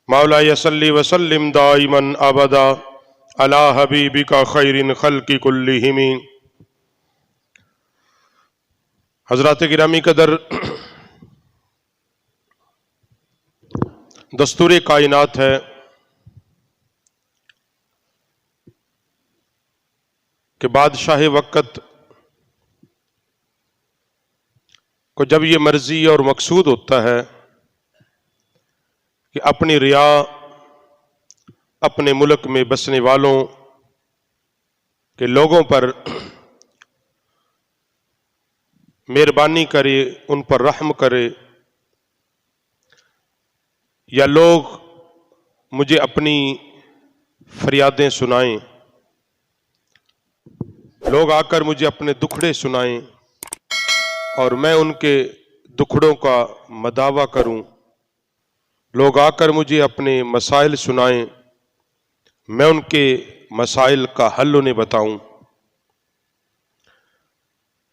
मौलाया सल्ली वसल्लिम दाइमन अबदा अला हबीबिका खैरिन खल्की कुल्लिहिम। हजरात गिरामी कदर, दस्तूर कायनात है कि बादशाह वक़्त को जब ये मर्जी और मकसूद होता है कि अपनी रिया अपने मुल्क में बसने वालों के लोगों पर मेहरबानी करे, उन पर रहम करे, या लोग मुझे अपनी फरियादें सुनाएं, लोग आकर मुझे अपने दुखड़े सुनाएं और मैं उनके दुखड़ों का मदावा करूं, लोग आकर मुझे अपने मसाइल सुनाएं, मैं उनके मसाइल का हल उन्हें बताऊं।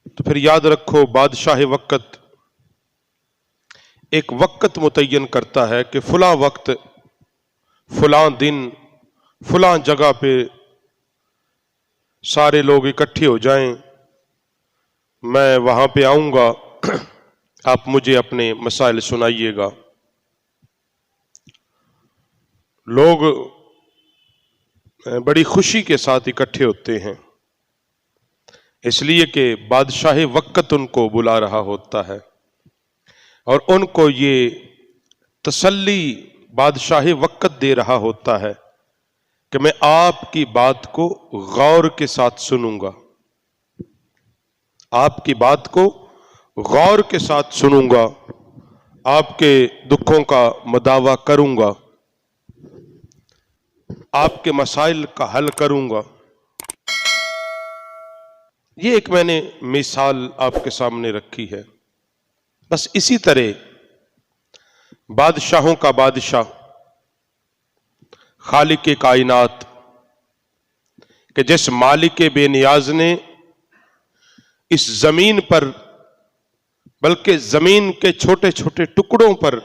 तो फिर याद रखो, बादशाह वक़्त एक वक़्त मुतय्यन करता है कि फलां वक्त, फलां दिन, फलां जगह पे सारे लोग इकट्ठे हो जाएं, मैं वहां पे आऊंगा, आप मुझे अपने मसाइल सुनाइएगा। लोग बड़ी खुशी के साथ इकट्ठे होते हैं, इसलिए कि बादशाह वक़्त उनको बुला रहा होता है और उनको ये तसल्ली बादशाह वक़्त दे रहा होता है कि मैं आपकी बात को गौर के साथ सुनूंगा, आपकी बात को गौर के साथ सुनूंगा, आपके दुखों का मदावा करूंगा, आपके मसाइल का हल करूंगा। ये एक मैंने मिसाल आपके सामने रखी है। बस इसी तरह बादशाहों का बादशाह, खालिक कायनात कि जिस मालिक बेनियाज ने इस जमीन पर, बल्कि जमीन के छोटे छोटे टुकड़ों पर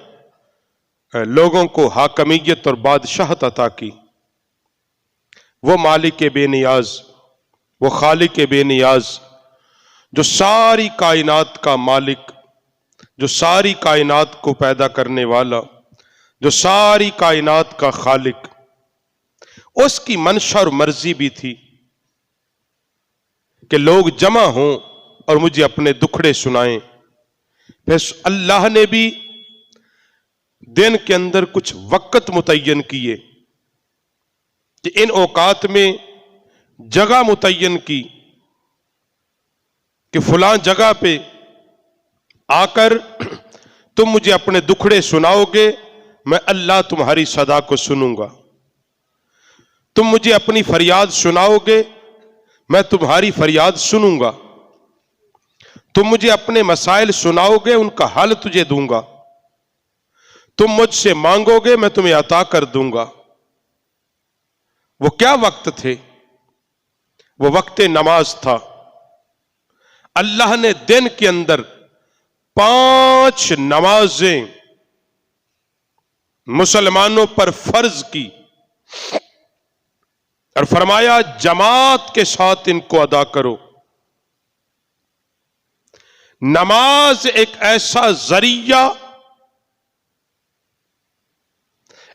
लोगों को हाकमियत और बादशाहत अता की, वो मालिक बेनियाज, वो खालिक बेनियाज जो सारी कायनात का मालिक, जो सारी कायनात को पैदा करने वाला, जो सारी कायनात का खालिक, उसकी मंशा और मर्जी भी थी कि लोग जमा हों और मुझे अपने दुखड़े सुनाएं। फिर अल्लाह ने भी दिन के अंदर कुछ वक़्त मुतय्यन किए कि इन औकात में जगह मुतय्यन की कि फलां जगह पे आकर तुम मुझे अपने दुखड़े सुनाओगे, मैं अल्लाह तुम्हारी सदा को सुनूंगा। तुम मुझे अपनी फरियाद सुनाओगे, मैं तुम्हारी फरियाद सुनूंगा। तुम मुझे अपने मसाइल सुनाओगे, उनका हल तुझे दूंगा। तुम मुझसे मांगोगे, मैं तुम्हें अता कर दूंगा। वो क्या वक्त थे? वो वक्त नमाज था। अल्लाह ने दिन के अंदर 5 नमाजें मुसलमानों पर फर्ज की और फरमाया जमात के साथ इनको अदा करो। नमाज एक ऐसा जरिया,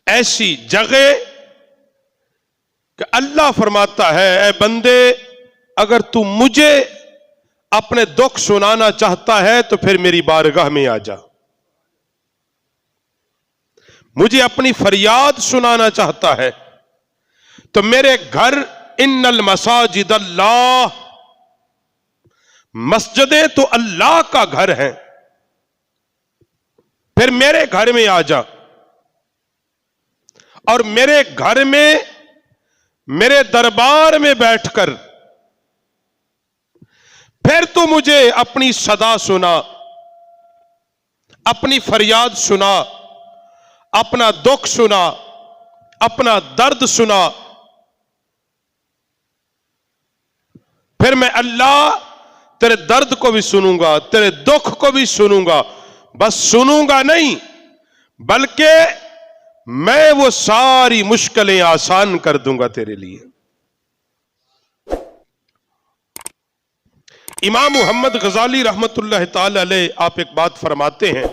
ऐसी जगह कि अल्लाह फरमाता है, ऐ बंदे, अगर तू मुझे अपने दुख सुनाना चाहता है तो फिर मेरी बारगाह में आ जा। मुझे अपनी फरियाद सुनाना चाहता है तो मेरे घर, इन्नल मसाजिद अल्लाह, मस्जिदें तो अल्लाह का घर है, फिर मेरे घर में आ जा और मेरे घर में, मेरे दरबार में बैठकर फिर तू मुझे अपनी सदा सुना, अपनी फरियाद सुना, अपना दुख सुना, अपना दर्द सुना। फिर मैं अल्लाह तेरे दर्द को भी सुनूंगा, तेरे दुख को भी सुनूंगा। बस सुनूंगा नहीं, बल्कि मैं वो सारी मुश्किलें आसान कर दूंगा तेरे लिए। इमाम मोहम्मद गजाली रहमतुल्लाह ताला अलैह आप एक बात फरमाते हैं,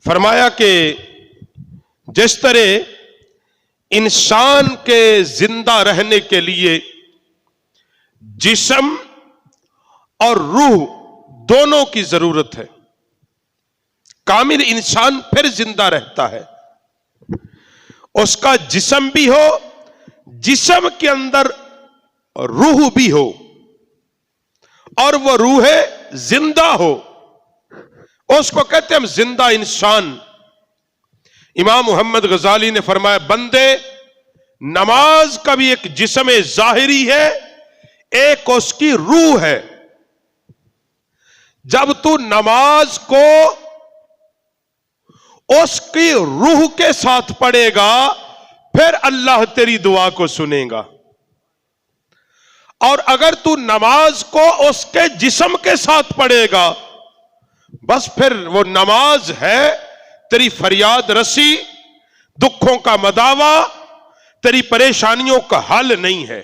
फरमाया कि जिस तरह इंसान के जिंदा रहने के लिए जिस्म और रूह दोनों की जरूरत है, कामिल इंसान फिर जिंदा रहता है, उसका जिस्म भी हो, जिस्म के अंदर रूह भी हो, और वो रूह जिंदा हो, उसको कहते हैं हम जिंदा इंसान। इमाम मोहम्मद गजाली ने फरमाया, बंदे नमाज का भी एक जिस्म जाहिरी है, एक उसकी रूह है। जब तू नमाज को उसकी रूह के साथ पढ़ेगा, फिर अल्लाह तेरी दुआ को सुनेगा। और अगर तू नमाज को उसके जिस्म के साथ पढ़ेगा, बस फिर वो नमाज है तेरी फरियाद रसी, दुखों का मदावा, तेरी परेशानियों का हल नहीं है।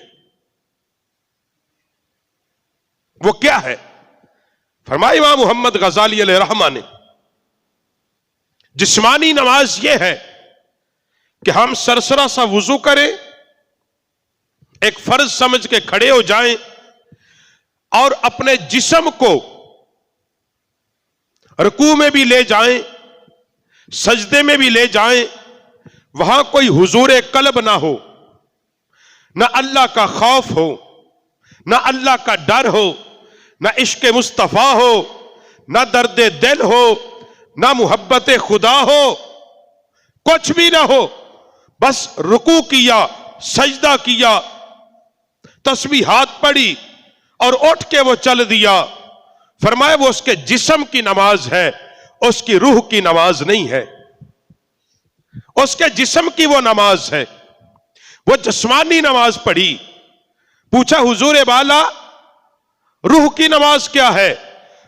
वो क्या है? फरमाया इमाम मोहम्मद गजाली अलैहि रहमा ने, जिस्मानी नमाज यह है कि हम सरसरा सा वुजू करें, एक फर्ज समझ के खड़े हो जाएं और अपने जिस्म को रुकू में भी ले जाएं, सजदे में भी ले जाएं, वहां कोई हुजूर कल्ब ना हो, ना अल्लाह का खौफ हो, ना अल्लाह का डर हो, ना इश्क मुस्तफा हो, ना दर्द दिल हो, ना मुहब्बत खुदा हो, कुछ भी ना हो, बस रुकू किया, सजदा किया, तस्बीहात पढ़ी और उठ के वो चल दिया। फरमाया वो उसके जिस्म की नमाज है, उसकी रूह की नमाज नहीं है। उसके जिस्म की वो नमाज है, वो जिस्मानी नमाज पढ़ी। पूछा हुजूर बाला रूह की नमाज क्या है?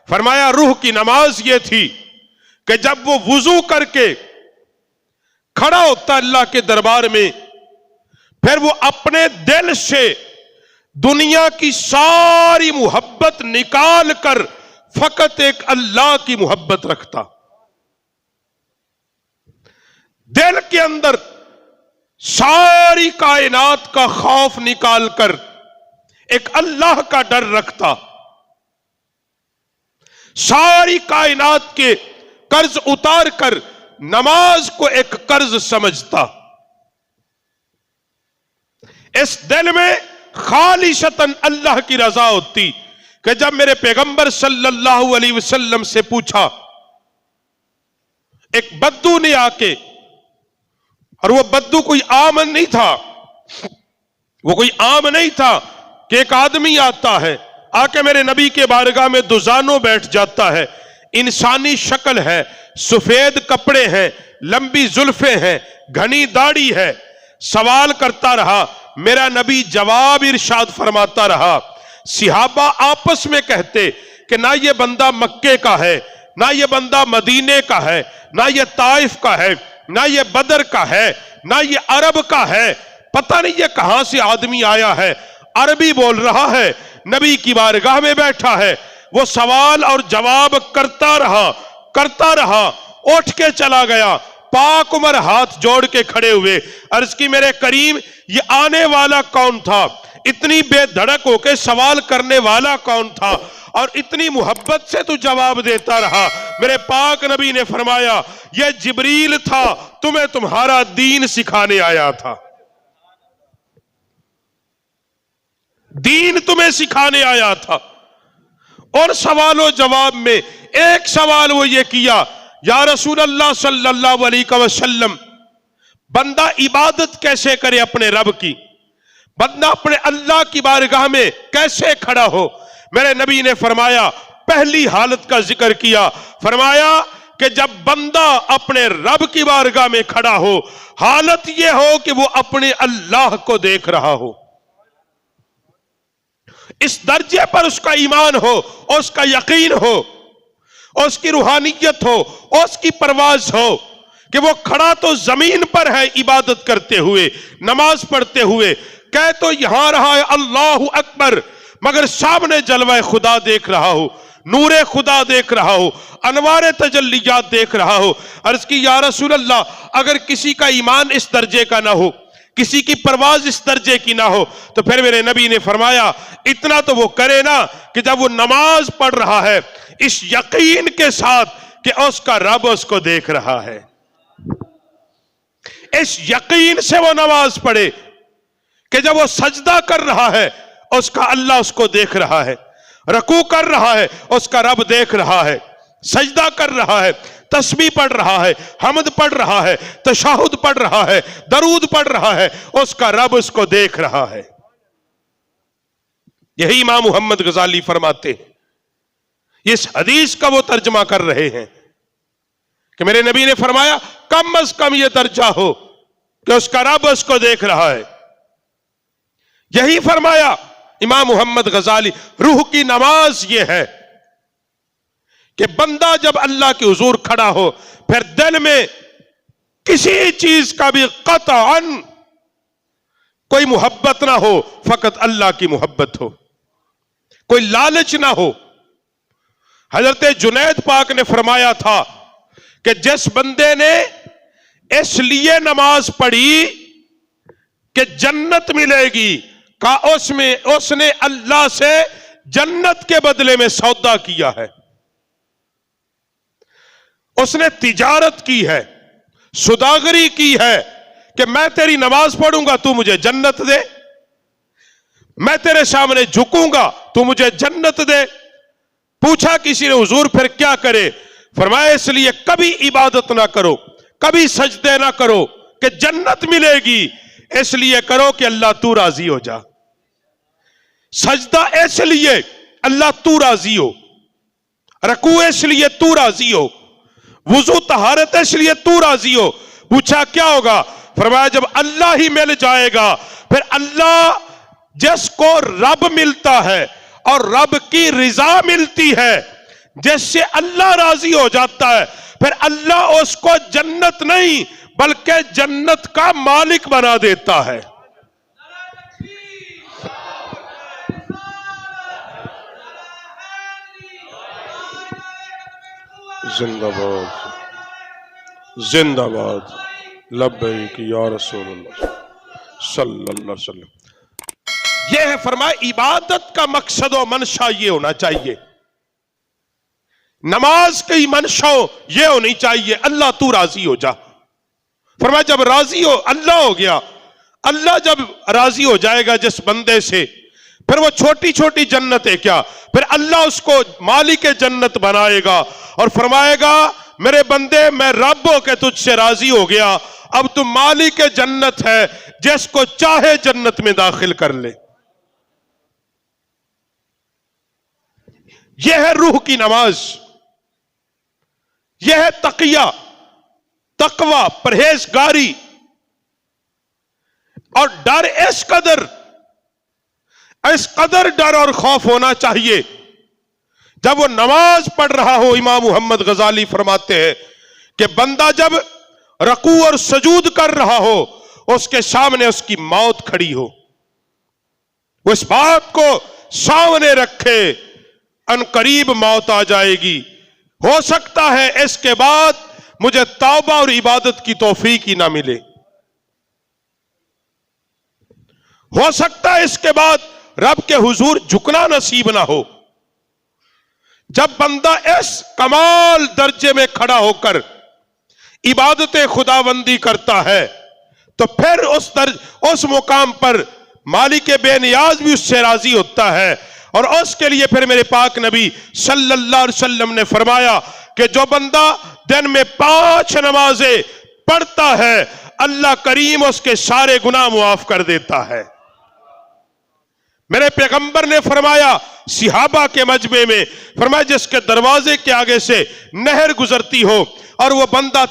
फरमाया रूह की नमाज ये थी कि जब वो वुजू करके खड़ा होता अल्लाह के दरबार में, फिर वो अपने दिल से दुनिया की सारी मोहब्बत निकाल कर फकत एक अल्लाह की मोहब्बत रखता। दिल के अंदर सारी कायनात का खौफ निकाल कर एक अल्लाह का डर रखता, सारी कायनात के कर्ज उतार कर नमाज को एक कर्ज समझता। इस दिल में खालिशतन अल्लाह की रजा होती कि जब मेरे पैगंबर सल्लल्लाहु अलैहि वसल्लम से पूछा, एक बद्दू ने आके, और वो बद्दू कोई आम नहीं था, वो कोई आम नहीं था कि एक आदमी आता है आके मेरे नबी के बारगाह में दुजानो बैठ जाता है, इंसानी शक्ल है, सफेद कपड़े हैं, लंबी जुल्फे हैं, घनी दाढ़ी है, सवाल करता रहा, मेरा नबी जवाब इरशाद फरमाता रहा। सिहाबा आपस में कहते कि ना ये बंदा मक्के का है, ना ये बंदा मदीने का है, ना ये ताइफ का है, ना ये बदर का है, ना ये अरब का है, पता नहीं ये कहां से आदमी आया है, अरबी बोल रहा है, नबी की बारगाह में बैठा है। वो सवाल और जवाब करता रहा, उठ के चला गया। पाक उमर हाथ जोड़ के खड़े हुए, अर्ज की मेरे करीम ये आने वाला कौन था? इतनी बेधड़क होके सवाल करने वाला कौन था? और इतनी मोहब्बत से तू जवाब देता रहा। मेरे पाक नबी ने फरमाया ये जिब्रील था, तुम्हें तुम्हारा दीन सिखाने आया था, दीन तुम्हें सिखाने आया था। और सवालों जवाब में एक सवाल वो ये किया, या रसूल अल्लाह सल्लल्लाहु अलैहि वसल्लम, बंदा इबादत कैसे करे अपने रब की? बंदा अपने अल्लाह की बारगाह में कैसे खड़ा हो? मेरे नबी ने फरमाया, पहली हालत का जिक्र किया, फरमाया कि जब बंदा अपने रब की बारगाह में खड़ा हो, हालत यह हो कि वो अपने अल्लाह को देख रहा हो, इस दर्जे पर उसका ईमान हो, उसका यकीन हो, उसकी रूहानियत हो, उसकी परवाज हो کہ وہ کھڑا تو زمین پر ہے عبادت کرتے ہوئے، نماز پڑھتے ہوئے، کہہ تو یہاں رہا ہے اللہ اکبر، مگر سامنے جلوہ خدا دیکھ رہا ہو، نور خدا دیکھ رہا ہو، انوار تجلیات دیکھ رہا ہو۔ عرض کی یا رسول اللہ، اگر کسی کا ایمان اس درجے کا نہ ہو، کسی کی پرواز اس درجے کی نہ ہو، تو پھر میرے نبی نے فرمایا اتنا تو وہ کرے نا کہ جب وہ نماز پڑھ رہا ہے اس یقین کے ساتھ کہ اس کا رب اس کو دیکھ رہا ہے، اس یقین سے وہ نماز پڑھے کہ جب وہ سجدہ کر رہا ہے اس کا اللہ اس کو دیکھ رہا ہے، رکوع کر رہا ہے اس کا رب دیکھ رہا ہے، سجدہ کر رہا ہے، تسبیح پڑھ رہا ہے، حمد پڑھ رہا ہے، تشہد پڑھ رہا ہے، درود پڑھ رہا ہے، اس کا رب اس کو دیکھ رہا ہے۔ یہی امام محمد غزالی فرماتے ہیں، اس حدیث کا وہ ترجمہ کر رہے ہیں کہ میرے نبی نے فرمایا کم از کم یہ درجہ ہو کہ اس کا رب اس کو دیکھ رہا ہے۔ یہی فرمایا امام محمد غزالی، روح کی نماز یہ ہے کہ بندہ جب اللہ کے حضور کھڑا ہو پھر دل میں کسی چیز کا بھی قطعاً کوئی محبت نہ ہو، فقط اللہ کی محبت ہو، کوئی لالچ نہ ہو۔ حضرت جنید پاک نے فرمایا تھا کہ جس بندے نے اس لیے نماز پڑھی کہ جنت ملے گی، کہا اس نے اللہ سے جنت کے بدلے میں سودا کیا ہے، اس نے تجارت کی ہے، سوداگری کی ہے کہ میں تیری نماز پڑھوں گا تو مجھے جنت دے، میں تیرے سامنے جھکوں گا تو مجھے جنت دے۔ پوچھا کسی نے حضور پھر کیا کرے؟ فرمایا اس لیے کبھی عبادت نہ کرو، کبھی سجدے نہ کرو کہ جنت ملے گی، اس لیے کرو کہ اللہ تو راضی ہو جا۔ سجدہ اس لیے اللہ تو راضی ہو، رکوع اس لیے تو راضی ہو، وضو طہارت اس لیے تو راضی ہو۔ پوچھا کیا ہوگا؟ فرمایا جب اللہ ہی مل جائے گا، پھر اللہ جس کو رب ملتا ہے اور رب کی رضا ملتی ہے، جس سے اللہ راضی ہو جاتا ہے، پھر اللہ اس کو جنت نہیں بلکہ جنت کا مالک بنا دیتا ہے۔ زندہ باد، زندہ باد، لبیک یا رسول اللہ صلی اللہ علیہ وسلم۔ یہ ہے فرمایا عبادت کا مقصد و منشا یہ ہونا چاہیے، نماز کی منشا یہ ہونی چاہیے اللہ تو راضی ہو جا۔ فرمایا جب راضی ہو اللہ ہو گیا، اللہ جب راضی ہو جائے گا جس بندے سے، پھر وہ چھوٹی چھوٹی جنتیں کیا، پھر اللہ اس کو مالک جنت بنائے گا اور فرمائے گا میرے بندے میں رب ہو کے تجھ سے راضی ہو گیا، اب تو مالک جنت ہے، جس کو چاہے جنت میں داخل کر لے۔ یہ ہے روح کی نماز، یہ ہے تقیہ، تقوی، پرہیزگاری اور ڈر۔ اس قدر ڈر اور خوف ہونا چاہیے جب وہ نماز پڑھ رہا ہو۔ امام محمد غزالی فرماتے ہیں کہ بندہ جب رکوع اور سجود کر رہا ہو، اس کے سامنے اس کی موت کھڑی ہو، وہ اس بات کو سامنے رکھے ان قریب موت آ جائے گی، ہو سکتا ہے اس کے بعد مجھے توبہ اور عبادت کی توفیق ہی نہ ملے، ہو سکتا ہے اس کے بعد رب کے حضور جھکنا نصیب نہ ہو۔ جب بندہ اس کمال درجے میں کھڑا ہو کر عبادت خداوندی کرتا ہے تو پھر اس مقام پر مالک بے نیاز بھی اس سے راضی ہوتا ہے، اور اس کے لیے پھر میرے پاک نبی صلی اللہ علیہ وسلم نے فرمایا کہ جو بندہ دن میں 5 نمازیں پڑھتا ہے اللہ کریم اس کے سارے گناہ معاف کر دیتا ہے۔ میرے پیغمبر نے فرمایا صحابہ کے مجمع میں، فرمایا جس کے دروازے کے آگے سے نہر گزرتی ہو اور وہ بندہ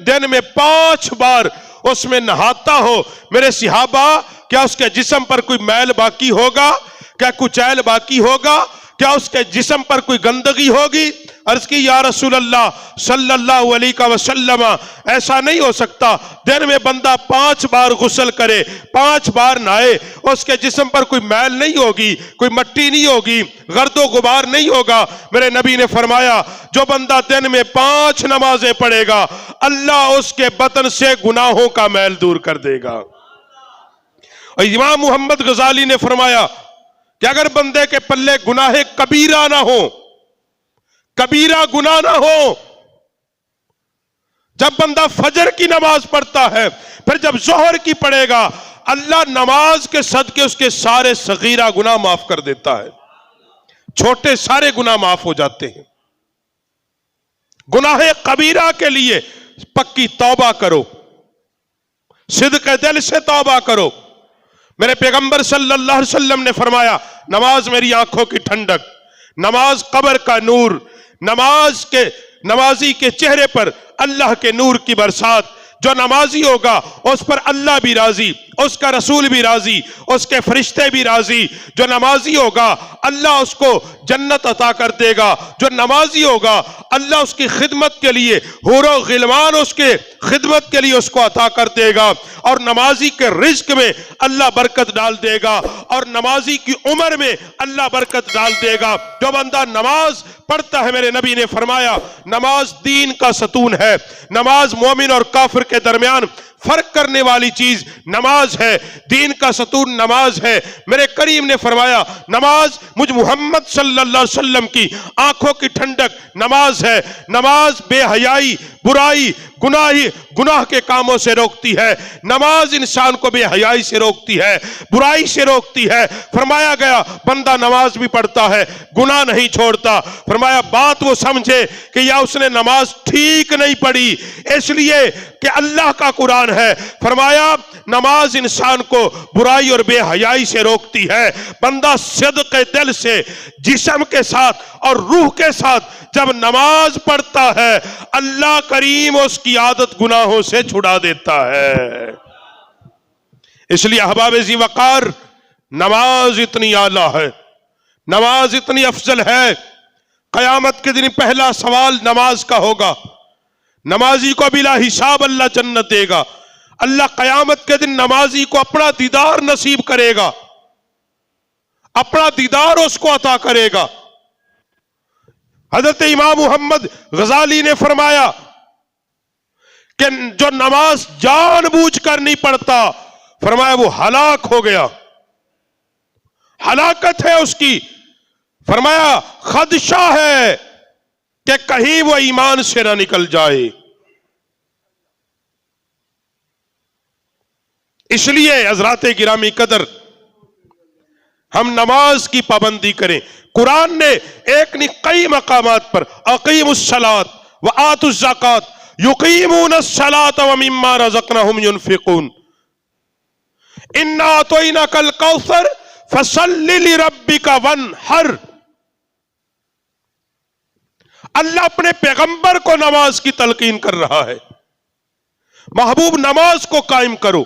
دن میں 5 بار اس میں نہاتا ہو، میرے صحابہ کیا اس کے جسم پر کوئی میل باقی ہوگا؟ کیا کچیل باقی ہوگا؟ کیا اس کے جسم پر کوئی گندگی ہوگی؟ अर्ज की या रसूल अल्लाह सल्लल्लाहु अलैहि वसल्लम, ऐसा नहीं हो सकता दिन में बंदा 5 बार गुस्ल करे, 5 बार नहाए, उसके जिस्म पर कोई मैल नहीं होगी, कोई मट्टी नहीं होगी, गर्दो गुबार नहीं होगा। मेरे नबी ने फरमाया जो बंदा दिन में 5 नमाजें पढ़ेगा अल्लाह उसके बदन से गुनाहों का मैल दूर कर देगा। और इमाम मोहम्मद गजाली ने फरमाया कि अगर बंदे के पल्ले गुनाहे कबीरा ना हो, कबीरा गुनाह ना हो, जब बंदा फजर की नमाज पढ़ता है फिर जब जोहर की पढ़ेगा अल्लाह नमाज के सदके उसके सारे सगीरा गुनाह माफ कर देता है, छोटे सारे गुनाह माफ हो जाते हैं। गुनाहे कबीरा के लिए पक्की तौबा करो, सिद्क़े दिल से तौबा करो। मेरे पैगंबर सल्लल्लाहु अलैहि वसल्लम ने फरमाया नमाज मेरी आंखों की ठंडक, नमाज कब्र का नूर, नमाजी के चेहरे पर अल्लाह के नूर की बरसात। जो नमाजी होगा उस पर अल्लाह भी राजी, उसका रसूल भी राजी, उसके फरिश्ते भी राजी। जो नमाजी होगा अल्लाह उसको जन्नत अता कर देगा। जो नमाजी होगा अल्लाह उसकी खिदमत के लिए हुरो गिलमान उसके खिदमत के लिए उसको अता कर देगा। और नमाजी के रिज्क में अल्लाह बरकत डाल देगा और नमाजी की उम्र में अल्लाह बरकत डाल देगा। जो बंदा नमाज पढ़ता है, मेरे नबी ने फरमाया नमाज दीन का सतून है। नमाज मोमिन और काफिर के दरमियान फर्क करने वाली चीज नमाज है, दीन का सतून नमाज है। मेरे करीम ने फरमाया नमाज मुझ मोहम्मद सल्लल्लाहु अलैहि वसल्लम की आंखों की ठंडक नमाज है। नमाज बेहयाई, बुराई, गुनाह के कामों से रोकती है। नमाज इंसान को बेहयाई से रोकती है, बुराई से रोकती है। फरमाया गया बंदा नमाज भी पढ़ता है गुनाह नहीं छोड़ता। फरमाया बात वो समझे कि या उसने नमाज ठीक नहीं पढ़ी इसलिए कि अल्लाह का कुरान है। फरमाया नमाज इंसान को बुराई और बेहयाई से रोकती है। बंदा सिद्क़े दिल से जिस्म के साथ और रूह के साथ जब नमाज पढ़ता है अल्लाह करीम उसकी आदत गुनाहों से छुड़ा देता है। इसलिए अहबाब ज़ी वक़ार नमाज इतनी आला है, नमाज इतनी अफजल है। क़यामत के दिन पहला सवाल नमाज का होगा। नमाजी को बिला हिसाब अल्लाह जन्नत देगा। अल्लाह क़यामत के दिन नमाजी को अपना दीदार नसीब करेगा, अपना दीदार उसको अता करेगा। हजरत इमाम मोहम्मद गजाली ने फरमाया कि जो नमाज जानबूझकर नहीं पढ़ता, फरमाया वो हलाक हो गया, हलाकत है उसकी। फरमाया खदशा है कि कहीं वो ईमान से ना निकल जाए। इसलिए हज़रात गिरामी कदर हम नमाज की पाबंदी करें। कुरान ने एक नहीं कई मकामात पर अकीमुस्सलात व आतुज़्ज़कात युकीमूनस्सलात व मिम्मा रज़क़नाहुम युनफ़िक़ून इन्ना अतैनाकल कौसर फसल्लि लिरब्बिका वन्हर। अल्लाह अपने पैगंबर को नमाज की तलकीन कर रहा है, महबूब नमाज को कायम करो।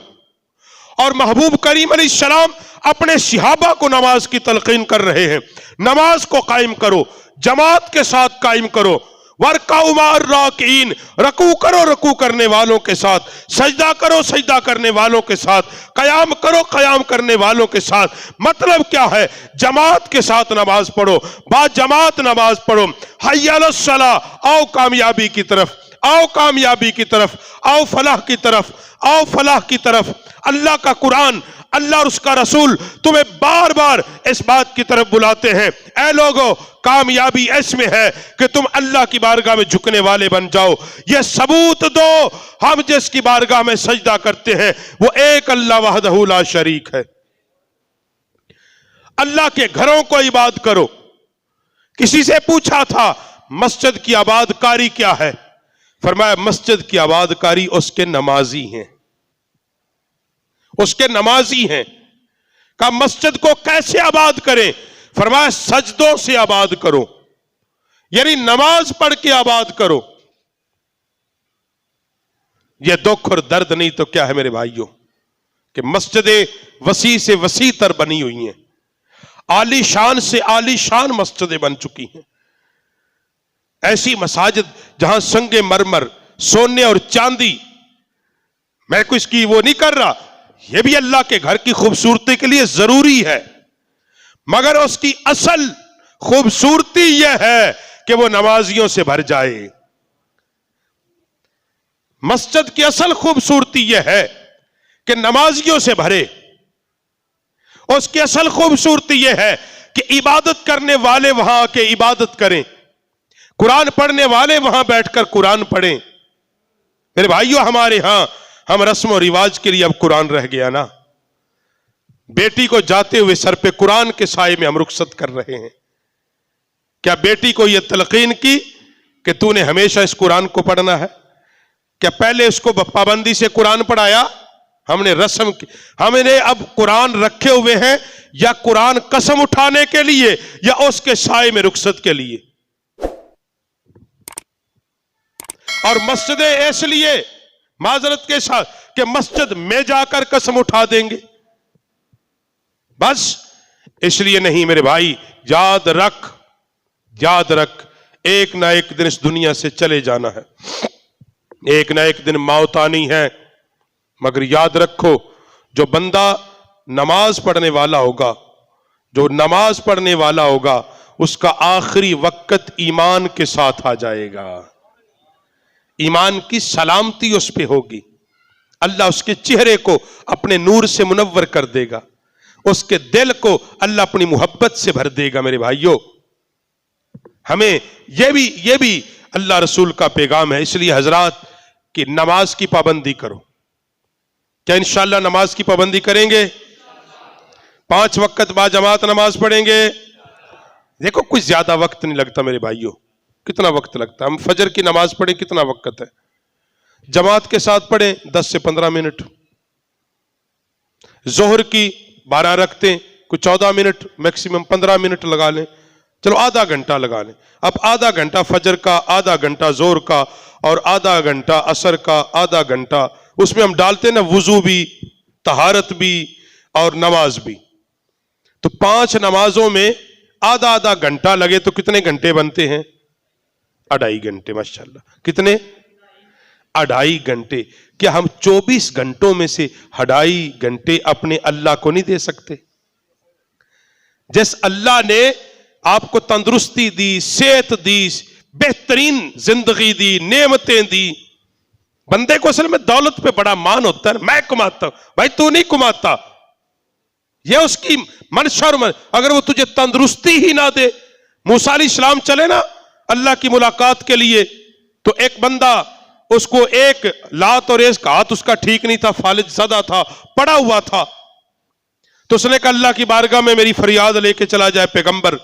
और महबूब करीम अलैहिस्सलाम अपने सहाबा को नमाज की तलकीन कर रहे हैं, नमाज को कायम करो, जमात के साथ कायम करो। वरकाउ मार राकीन, रकू करो रकू करने वालों के साथ, सजदा करो सजदा करने वालों के साथ, कयाम करो कयाम करने वालों के साथ। मतलब क्या है? जमात के साथ नमाज पढ़ो, बा जमात नमाज पढ़ो। हय्या अलस्सलाह, आओ कामयाबी की तरफ, आओ कामयाबी की तरफ, आओ फलाह की तरफ, आओ फलाह की तरफ। अल्लाह का कुरान, अल्लाह और उसका रसूल तुम्हें बार बार इस बात की तरफ बुलाते हैं, ऐ लोगों कामयाबी इसमें है कि तुम अल्लाह की बारगाह में झुकने वाले बन जाओ। ये सबूत दो, हम जिसकी बारगाह में सजदा करते हैं वो एक अल्लाह वहदहू ला शरीक है। अल्लाह के घरों को इबादत करो। किसी से पूछा था मस्जिद की आबादकारी क्या है? फरमाया मस्जिद की आबादकारी उसके नमाजी हैं, उसके नमाजी हैं। कहा मस्जिद को कैसे आबाद करें? फरमाया सजदों से आबाद करो, यानी नमाज पढ़ के आबाद करो। यह दुख और दर्द नहीं तो क्या है मेरे भाइयों कि मस्जिदें वसी से वसी तर बनी हुई हैं, आलीशान से आलीशान मस्जिदें बन चुकी हैं। ऐसी मसाजिद जहां संगे मरमर, सोने और चांदी, मैं कुछ की वो नहीं कर रहा, यह भी अल्लाह के घर की खूबसूरती के लिए जरूरी है, मगर उसकी असल खूबसूरती यह है कि वो नमाजियों से भर जाए। मस्जिद की असल खूबसूरती यह है कि नमाजियों से भरे। उसकी असल खूबसूरती यह है कि इबादत करने वाले वहां आके इबादत करें, कुरान पढ़ने वाले वहां बैठकर कुरान पढ़ें। मेरे भाइयों, हमारे यहां हम रस्म और रिवाज के लिए अब कुरान रह गया ना। बेटी को जाते हुए सर पे कुरान के साए में हम रुखसत कर रहे हैं। क्या बेटी को यह तलकीन की कि तूने हमेशा इस कुरान को पढ़ना है? क्या पहले उसको पाबंदी से कुरान पढ़ाया? हमने रस्म की, हमने अब कुरान रखे हुए हैं या कुरान कसम उठाने के लिए या उसके साए में रुखसत के लिए। और मस्जिदें इसलिए माजरत के साथ कि मस्जिद में जाकर कसम उठा देंगे, बस इसलिए नहीं। मेरे भाई, याद रख, एक ना एक दिन इस दुनिया से चले जाना है, एक ना एक दिन मौत आनी है। मगर याद रखो, जो बंदा नमाज पढ़ने वाला होगा, जो नमाज पढ़ने वाला होगा, उसका आखिरी वक्त ईमान के साथ आ जाएगा। ईमान की सलामती उस पे होगी। अल्लाह उसके चेहरे को अपने नूर से मुनव्वर कर देगा, उसके दिल को अल्लाह अपनी मोहब्बत से भर देगा। मेरे भाइयों, हमें यह भी अल्लाह रसूल का पैगाम है। इसलिए हजरात कि नमाज की पाबंदी करो। क्या इंशाअल्लाह नमाज की पाबंदी करेंगे? 5 वक्त बाद जमात नमाज पढ़ेंगे। देखो, कुछ ज्यादा वक्त नहीं लगता मेरे भाइयों। कितना वक्त लगता है? हम फजर की नमाज पढ़े, कितना वक्त है? जमात के साथ पढ़े 10 से 15 मिनट। जोहर की 12 रखते, कुछ 14 मिनट, मैक्सिमम 15 मिनट लगा लें, चलो आधा घंटा लगा लें। अब आधा घंटा फजर का, आधा घंटा जोहर का और आधा घंटा असर का, आधा घंटा उसमें हम डालते ना वुजू भी, तहारत भी और नमाज भी। तो 5 नमाजों में आधा आधा घंटा लगे तो कितने घंटे बनते हैं? 2.5 घंटे। माशाल्लाह, कितने? 2.5 घंटे। क्या हम 24 घंटों में से 2.5 घंटे अपने अल्लाह को नहीं दे सकते? जिस अल्लाह ने आपको तंदुरुस्ती दी, सेहत दी, बेहतरीन जिंदगी दी, नेमतें दी। बंदे को असल में दौलत पे बड़ा मान होता है, मैं कमाता हूं, भाई तू नहीं कमाता, यह उसकी मनशा। अगर वो तुझे तंदुरुस्ती ही ना दे, मूसा अलैहिस्सलाम चले ना अल्लाह की मुलाकात के लिए, तो एक बंदा, उसको एक लात और एक हाथ उसका ठीक नहीं था, फालिज ज़दा था, पड़ा हुआ था। तो उसने कहा अल्लाह की बारगाह में मेरी फरियाद लेके चला जाए पैगंबर।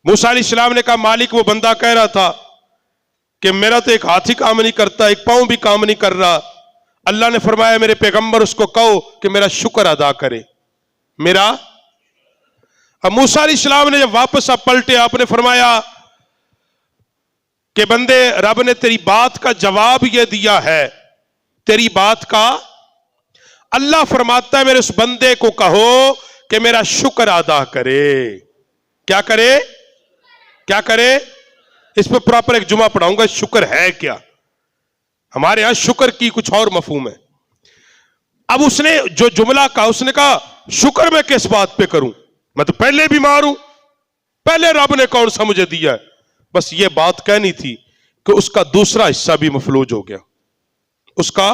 मूसा अलैहिस्सलाम ने कहा मालिक, वो बंदा कह रहा था कि मेरा तो एक हाथ ही काम नहीं करता, एक पांव भी काम नहीं कर रहा। अल्लाह ने फरमाया मेरे पैगंबर उसको कहो कि मेरा शुक्र अदा करे, मेरा। अब मूसा अलैहिस्सलाम ने जब वापस आप पलटे, आपने फरमाया कि बंदे, रब ने तेरी बात का जवाब यह दिया है, तेरी बात का। अल्लाह फरमाता है मेरे उस बंदे को कहो कि मेरा शुक्र अदा करे। क्या करे? क्या करे? इस पर प्रॉपर एक जुमा पढ़ाऊंगा, शुक्र है क्या। हमारे यहां शुक्र की कुछ और मफहूम है। अब उसने जो जुमला कहा, उसने कहा शुक्र मैं किस बात पे करूं, मैं तो पहले बीमार हूं, पहले रब ने कौन सा मुझे दिया है। बस ये बात कहनी थी कि उसका दूसरा हिस्सा भी मफलूज हो गया, उसका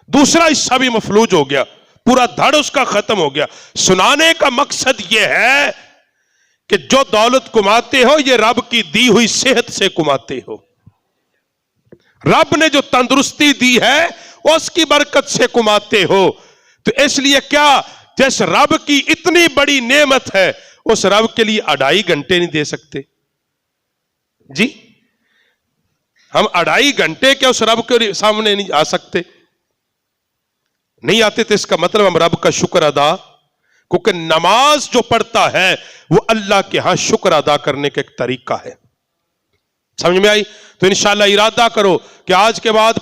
दूसरा हिस्सा भी मफलूज हो गया, पूरा धड़ उसका खत्म हो गया। सुनाने का मकसद यह है कि जो दौलत कमाते हो ये रब की दी हुई सेहत से कमाते हो। रब ने जो तंदुरुस्ती दी है उसकी बरकत से कमाते हो। तो इसलिए क्या, जिस रब की इतनी बड़ी नेमत है, उस रब के लिए 2.5 घंटे नहीं दे सकते जी? हम 2.5 घंटे क्या उस रब के सामने नहीं आ सकते? नहीं आते तो इसका मतलब हम रब का शुक्र अदा, क्योंकि नमाज जो पढ़ता है वो अल्लाह के यहां शुक्र अदा करने का एक तरीका है। समझ में आई? तो इंशाअल्लाह इरादा करो कि आज के बाद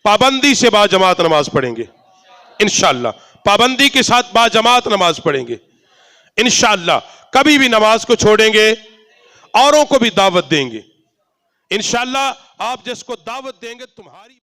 पाबंदी से बाजमात नमाज पढ़ेंगे। इंशाअल्लाह पाबंदी के साथ बाजमात नमाज पढ़ेंगे। इंशाअल्लाह कभी भी नमाज को छोड़ेंगे اوروں کو بھی دعوت دیں گے. انشاءاللہ آپ جس کو دعوت دیں گے تمہاری